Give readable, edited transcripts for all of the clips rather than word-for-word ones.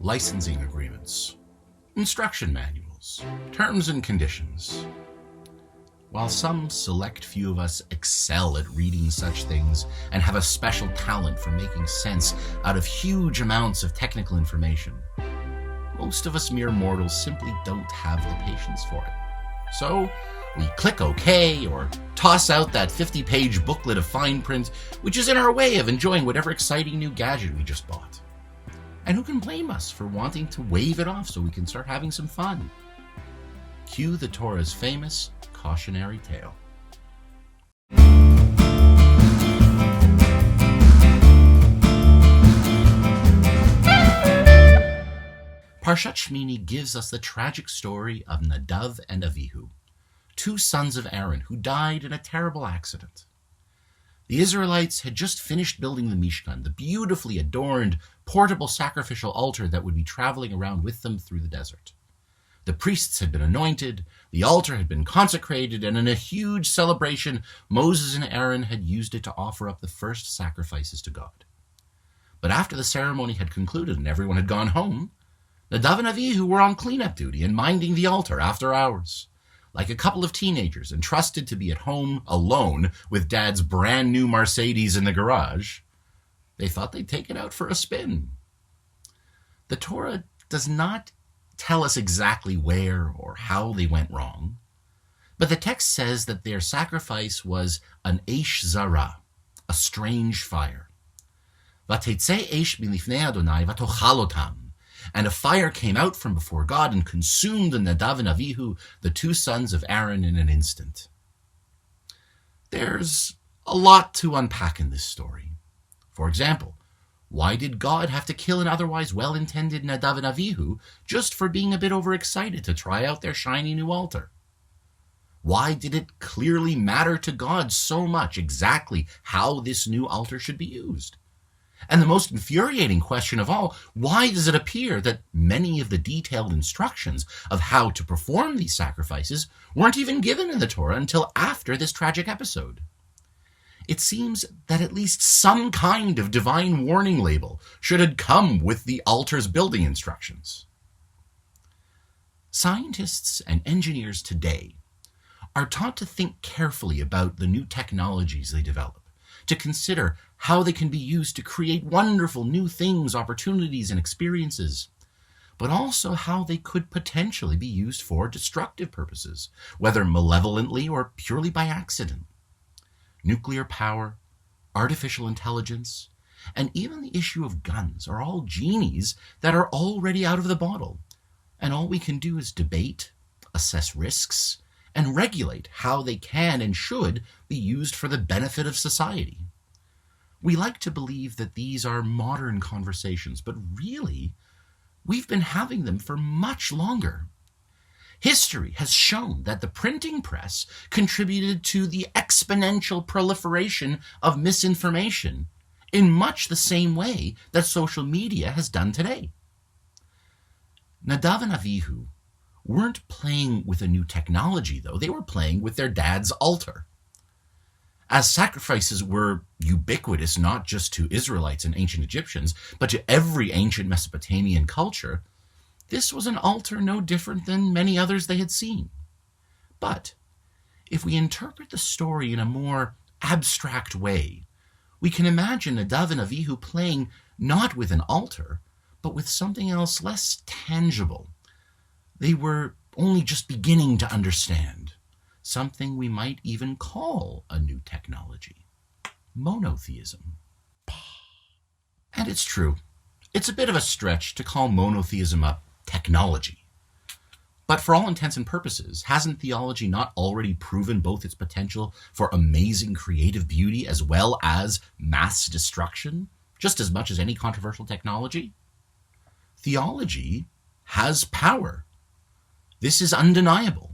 licensing agreements, instruction manuals, terms and conditions. While some select few of us excel at reading such things and have a special talent for making sense out of huge amounts of technical information, most of us mere mortals simply don't have the patience for it. So we click OK or toss out that 50-page booklet of fine print, which is in our way of enjoying whatever exciting new gadget we just bought. And who can blame us for wanting to wave it off so we can start having some fun? Cue the Torah's famous cautionary tale. Parshat Shmini gives us the tragic story of Nadav and Avihu, two sons of Aaron who died in a terrible accident. The Israelites had just finished building the Mishkan, the beautifully adorned, portable sacrificial altar that would be traveling around with them through the desert. The priests had been anointed, the altar had been consecrated, and in a huge celebration, Moses and Aaron had used it to offer up the first sacrifices to God. But after the ceremony had concluded and everyone had gone home, Nadav and Avihu were on cleanup duty and minding the altar after hours. Like a couple of teenagers entrusted to be at home alone with Dad's brand new Mercedes in the garage, they thought they'd take it out for a spin. The Torah does not tell us exactly where or how they went wrong, but the text says that their sacrifice was an eish zara, a strange fire. Vatetzei eish milifnei Adonai vatochal otam. And a fire came out from before God and consumed the Nadav and Avihu, the two sons of Aaron, in an instant. There's a lot to unpack in this story. For example, why did God have to kill an otherwise well-intended Nadav and Avihu just for being a bit overexcited to try out their shiny new altar? Why did it clearly matter to God so much exactly how this new altar should be used? And the most infuriating question of all, why does it appear that many of the detailed instructions of how to perform these sacrifices weren't even given in the Torah until after this tragic episode? It seems that at least some kind of divine warning label should have come with the altar's building instructions. Scientists and engineers today are taught to think carefully about the new technologies they develop, to consider how they can be used to create wonderful new things, opportunities, and experiences, but also how they could potentially be used for destructive purposes, whether malevolently or purely by accident. Nuclear power, artificial intelligence, and even the issue of guns are all genies that are already out of the bottle, and all we can do is debate, assess risks, and regulate how they can and should be used for the benefit of society. We like to believe that these are modern conversations, but really, we've been having them for much longer. History has shown that the printing press contributed to the exponential proliferation of misinformation in much the same way that social media has done today. Nadav and Avihu weren't playing with a new technology, though. They were playing with their dad's altar. As sacrifices were ubiquitous not just to Israelites and ancient Egyptians, but to every ancient Mesopotamian culture, this was an altar no different than many others they had seen. But if we interpret the story in a more abstract way, we can imagine Nadav and Avihu playing not with an altar, but with something else less tangible. They were only just beginning to understand something we might even call a new technology: monotheism. And it's true, it's a bit of a stretch to call monotheism a technology. But for all intents and purposes, hasn't theology not already proven both its potential for amazing creative beauty as well as mass destruction, just as much as any controversial technology? Theology has power. This is undeniable.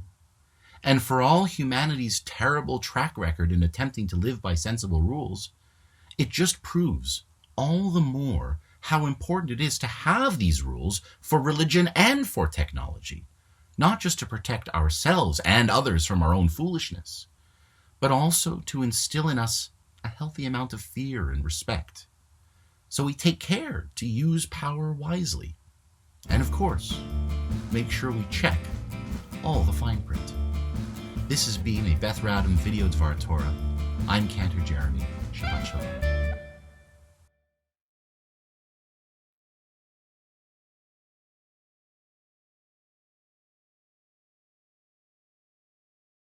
And for all humanity's terrible track record in attempting to live by sensible rules, it just proves all the more how important it is to have these rules for religion and for technology, not just to protect ourselves and others from our own foolishness, but also to instill in us a healthy amount of fear and respect. So we take care to use power wisely. And of course, make sure we check all the fine print. This has been a Beth Radham Video Dvar Torah. I'm Cantor Jeremy. Shabbat Shalom.